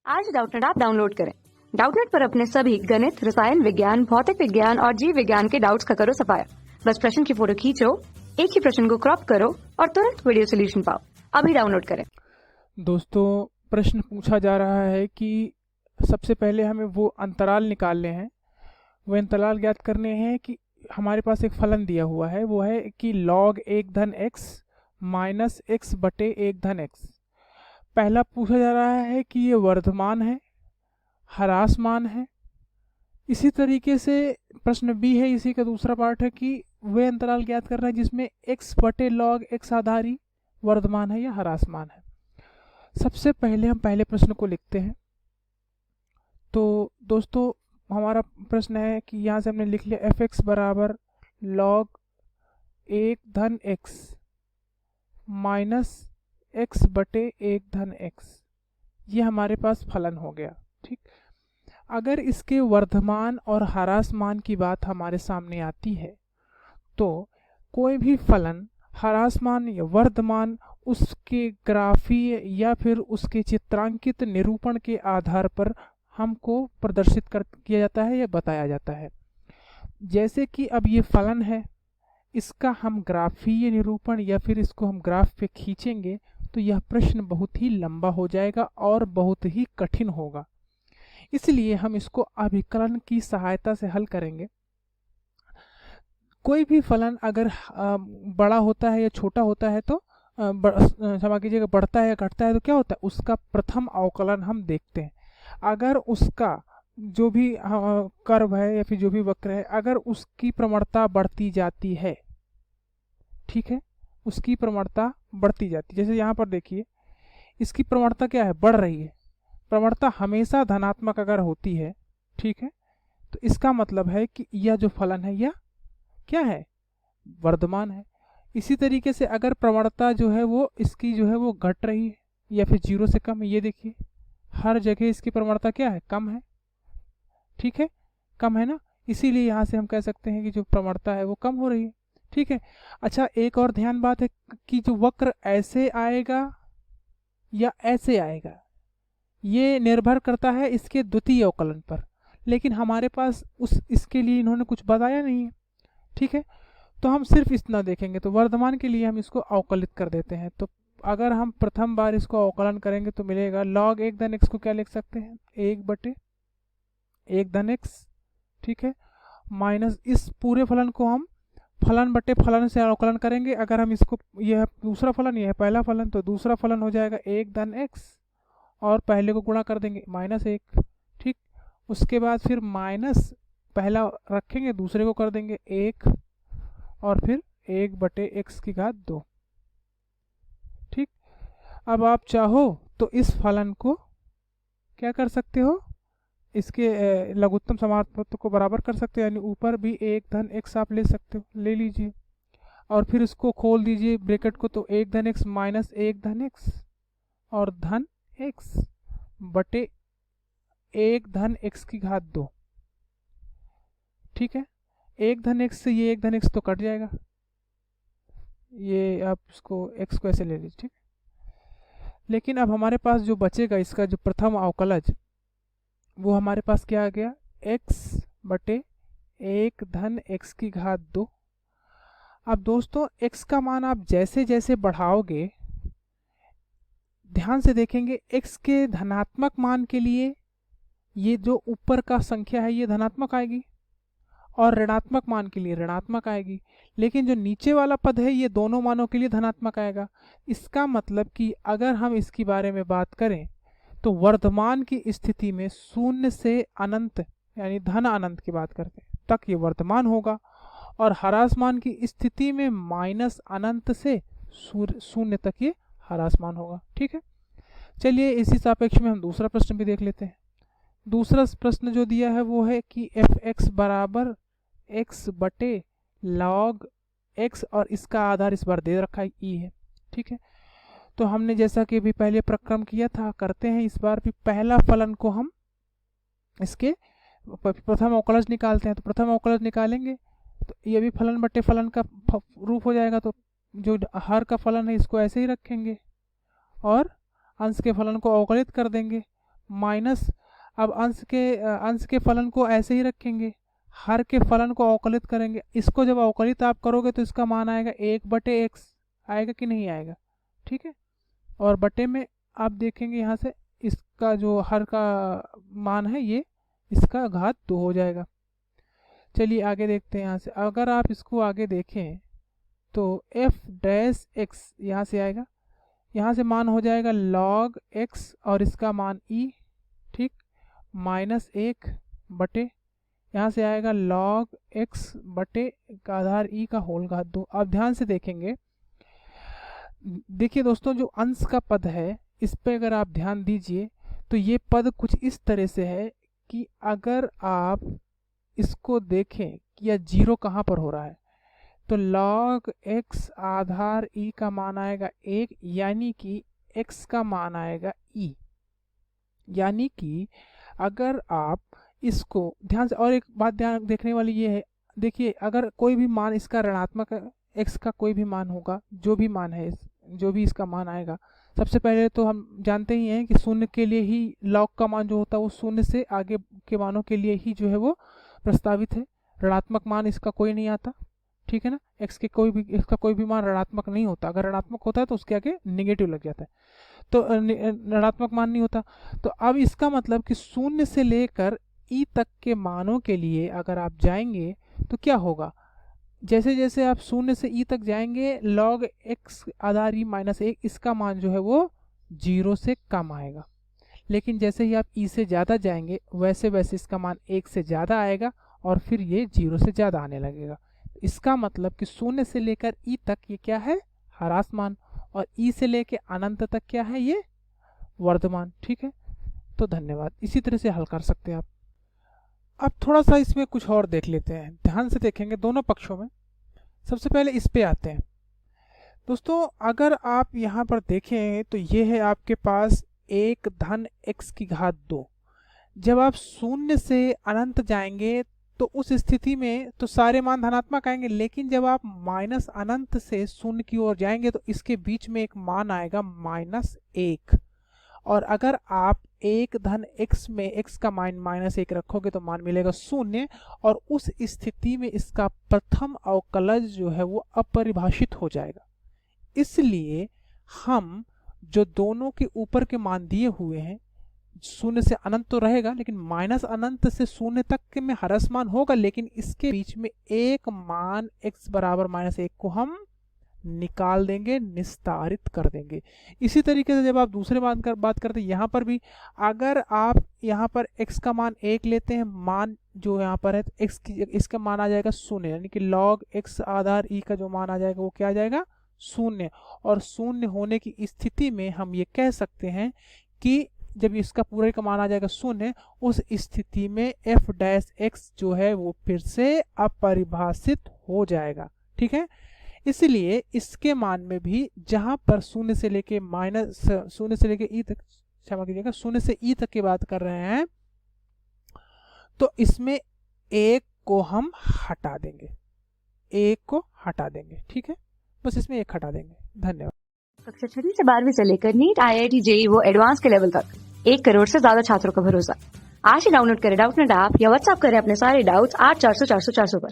आज Doubtnut app download करें। Doubtnut पर अपने सभी गणित, रसायन विज्ञान, भौतिक विज्ञान और जीव विज्ञान के डाउट्स का करो सफाया। बस प्रश्न की फोटो खींचो, एक ही प्रश्न को क्रॉप करो और तुरंत वीडियो सोल्यूशन पाओ। अभी डाउनलोड करें। दोस्तों, प्रश्न पूछा जा रहा है कि सबसे पहले हमें वो अंतराल निकालने हैं। वो अंतराल ज्ञात करने हैं कि हमारे पास एक फलन दिया हुआ है, वो है कि log 1 धन x माइनस x बटे 1 धन x। पहला पूछा जा रहा है कि ये वर्धमान है, ह्रासमान है। इसी तरीके से प्रश्न बी है, इसी का दूसरा पार्ट है कि वे अंतराल ज्ञात करना है जिसमें x बटे log x आधारी वर्धमान है या ह्रासमान है। सबसे पहले हम पहले प्रश्न को लिखते हैं। तो दोस्तों, हमारा प्रश्न है कि यहाँ से हमने लिख लिया f(x) बराबर log 1 धन x माइनस x बटे 1 धन x। ये हमारे पास फलन हो गया। ठीक, अगर इसके वर्धमान और ह्रासमान की बात हमारे सामने आती है तो कोई भी फलन ह्रासमान या वर्धमान उसके ग्राफीय या फिर उसके चित्रांकित निरूपण के आधार पर हमको प्रदर्शित किया जाता है या बताया जाता है। जैसे कि अब ये फलन है, इसका हम ग्राफीय निरूपण या फिर इसको हम ग्राफ पे खींचेंगे तो यह प्रश्न बहुत ही लंबा हो जाएगा और बहुत ही कठिन होगा। इसलिए हम इसको अभिकलन की सहायता से हल करेंगे। कोई भी फलन अगर बड़ा होता है या छोटा होता है तो क्षमा कीजिएगा, बढ़ता है या घटता है तो क्या होता है, उसका प्रथम अवकलन हम देखते हैं। अगर उसका जो भी कर्व है या फिर जो भी वक्र है, अगर उसकी प्रवणता बढ़ती जाती है, ठीक है, उसकी प्रवणता बढ़ती जाती है, जैसे यहाँ पर देखिए इसकी प्रवणता क्या है, बढ़ रही है। प्रवणता हमेशा धनात्मक अगर होती है, ठीक है, तो इसका मतलब है कि यह जो फलन है यह क्या है, वर्धमान है। इसी तरीके से अगर प्रवणता जो है वो इसकी जो है वो घट रही है या फिर 0 से कम है, ये देखिए हर जगह इसकी प्रवणता क्या है, कम है। ठीक है, कम है ना, इसीलिए यहाँ से हम कह सकते हैं कि जो प्रवणता है वो कम हो रही है। ठीक है, अच्छा एक और ध्यान बात है कि जो वक्र ऐसे आएगा या ऐसे आएगा ये निर्भर करता है इसके द्वितीय अवकलन पर, लेकिन हमारे पास इसके लिए इन्होंने कुछ बताया नहीं है। ठीक है, तो हम सिर्फ इतना देखेंगे। तो वर्धमान के लिए हम इसको अवकलित कर देते हैं। तो अगर हम प्रथम बार इसको अवकलन करेंगे तो मिलेगा log 1 धन x को क्या लिख सकते हैं, 1 बटे 1 धन x। ठीक है, माइनस इस पूरे फलन को हम फलन बटे फलन से अवकलन करेंगे। अगर हम इसको, यह दूसरा फलन, यह पहला फलन, तो दूसरा फलन हो जाएगा 1 धन x और पहले को गुणा कर देंगे -1। ठीक, उसके बाद फिर माइनस पहला रखेंगे, दूसरे को कर देंगे 1 और फिर 1 बटे x की घात 2। ठीक, अब आप चाहो तो इस फलन को क्या कर सकते हो, इसके लघुत्तम समानुपात को बराबर कर सकते हो, यानी ऊपर भी 1 धन x आप ले सकते हो, ले लीजिए और फिर इसको खोल दीजिए ब्रैकेट को, तो 1 धन x माइनस 1 धन x और धन x बटे 1 धन x की घात 2। ठीक है, 1 धन x से ये 1 धन x तो कट जाएगा, ये आप इसको x को ऐसे ले लीजिए। ठीक, लेकिन अब हमारे पास जो बचेगा इसका जो प्रथम अवकलज, वो हमारे पास क्या आ गया, x बटे 1 धन x की घात 2। अब दोस्तों x का मान आप जैसे जैसे बढ़ाओगे, ध्यान से देखेंगे x के धनात्मक मान के लिए ये जो ऊपर का संख्या है ये धनात्मक आएगी और ऋणात्मक मान के लिए ऋणात्मक आएगी, लेकिन जो नीचे वाला पद है ये दोनों मानों के लिए धनात्मक आएगा। इसका मतलब कि अगर हम इसके बारे में बात करें तो वर्धमान की स्थिति में 0 से अनंत यानी धन अनंत की बात करते हैं तक ये वर्धमान होगा, और ह्रासमान की स्थिति में माइनस अनंत से 0 तक ये ह्रासमान होगा। ठीक है, चलिए इसी सापेक्ष में हम दूसरा प्रश्न भी देख लेते हैं। दूसरा प्रश्न जो दिया है वो है कि f(x) बराबर x बटे log x और इसका आधार इस बार दे रखा है e है। ठीक है, तो हमने जैसा कि अभी पहले प्रक्रम किया था करते हैं, इस बार भी पहला फलन को हम इसके प्रथम अवकलज निकालते हैं। तो प्रथम अवकलज निकालेंगे तो ये भी फलन बटे फलन का रूप हो जाएगा। तो जो हर का फलन है इसको ऐसे ही रखेंगे और अंश के फलन को अवकलित कर देंगे। माइनस, अब अंश के फलन को ऐसे ही रखेंगे, हर के फलन को अवकलित करेंगे। इसको जब अवकलित आप करोगे तो इसका मान आएगा 1/x, आएगा कि नहीं आएगा, ठीक है। और बटे में आप देखेंगे यहाँ से इसका जो हर का मान है ये इसका घात 2 हो जाएगा। चलिए आगे देखते हैं। यहाँ से अगर आप इसको आगे देखें तो f' यहाँ से आएगा, यहाँ से मान हो जाएगा log x और इसका मान e, ठीक, -1 बटे यहाँ से आएगा log x बटे का आधार e का होल घात 2। अब ध्यान से देखेंगे, देखिए दोस्तों जो अंश का पद है इस पे अगर आप ध्यान दीजिए तो ये पद कुछ इस तरह से है कि अगर आप इसको देखें कि यह 0 कहाँ पर हो रहा है तो log x आधार e का मान आएगा 1, यानी कि x का मान आएगा e। यानी कि अगर आप इसको ध्यान से, और एक बात ध्यान देखने वाली ये है, देखिए अगर कोई भी मान इसका ऋणात्मक x का कोई भी मान होगा, जो भी मान है जो भी इसका मान आएगा, सबसे पहले तो हम जानते ही हैं कि शून्य के लिए ही log का मान जो होता है वो शून्य से आगे के मानों के लिए ही जो है वो प्रस्तावित है। ऋणात्मक मान इसका कोई नहीं आता, ठीक है ना। इसका कोई भी मान ऋणात्मक नहीं होता, अगर ऋणात्मक होता है तो उसके आगे नेगेटिव लग जाता है, तो ऋणात्मक मान नहीं होता। तो अब इसका मतलब कि शून्य से लेकर ई तक के मानों के लिए अगर आप जाएंगे तो क्या होगा, जैसे जैसे आप शून्य से ई तक जाएंगे log x आधार e -1 इसका मान जो है वो 0 से कम आएगा। लेकिन जैसे ही आप ई से ज़्यादा जाएंगे वैसे वैसे इसका मान 1 से ज़्यादा आएगा और फिर ये 0 से ज़्यादा आने लगेगा। इसका मतलब कि शून्य से लेकर ई तक ये क्या है, ह्रास मान, और ई से लेकर अनंत तक क्या है, ये वर्धमान, ठीक है। तो धन्यवाद, इसी तरह से हल कर सकते हैं आप। अब थोड़ा सा इसमें कुछ और देख लेते हैं, ध्यान से देखेंगे दोनों पक्षों में। सबसे पहले इस पे आते हैं दोस्तों। अगर आप यहाँ पर देखें तो ये है आपके पास 1 धन x की घात 2। जब आप शून्य से अनंत जाएंगे तो उस स्थिति में तो सारे मान धनात्मक आएंगे, लेकिन जब आप माइनस अनंत से शून्य की ओर जाएंगे तो इसके बीच में एक मान आएगा -1। और अगर आप 1 धन x में x का मान -1 रखोगे तो मान मिलेगा 0, और उस स्थिति में इसका प्रथम अवकलज जो है वो अपरिभाषित हो जाएगा। इसलिए हम जो दोनों के ऊपर के मान दिए हुए हैं, 0 से अनंत तो रहेगा लेकिन माइनस अनंत से 0 तक के में ह्रास मान होगा, लेकिन इसके बीच में एक मान x बराबर -1 को हम निकाल देंगे, निस्तारित कर देंगे। इसी तरीके से जब आप दूसरे मान कर बात करते हैं, यहाँ पर भी अगर आप यहाँ पर x का मान 1 लेते हैं, मान जो यहाँ पर है x की इसका मान आ जाएगा 0, यानी कि log x आधार e का जो मान आ जाएगा वो क्या आ जाएगा, 0। और 0 होने की स्थिति में हम ये कह सकते हैं कि जब इसका पूरे का मान आ जाएगा 0, उस स्थिति में f' जो है वो फिर से अपरिभाषित हो जाएगा, ठीक है। इसलिए इसके मान में भी जहां पर 0 से लेके ई तक, क्षमा कीजिएगा, 0 से ई तक की बात कर रहे हैं, तो इसमें 1 को हम हटा देंगे, 1 को हटा देंगे, ठीक है। बस इसमें 1 हटा देंगे। धन्यवाद। कक्षा 6 से 12वीं से लेकर नीट, IIT, JEE वो एडवांस के लेवल तक 1 करोड़ से ज्यादा छात्रों का भरोसा। आज ही डाउनलोड करें डाउटनेट ऐप या व्हाट्सएप करें अपने सारे डाउट्स 8400 400 400 पर।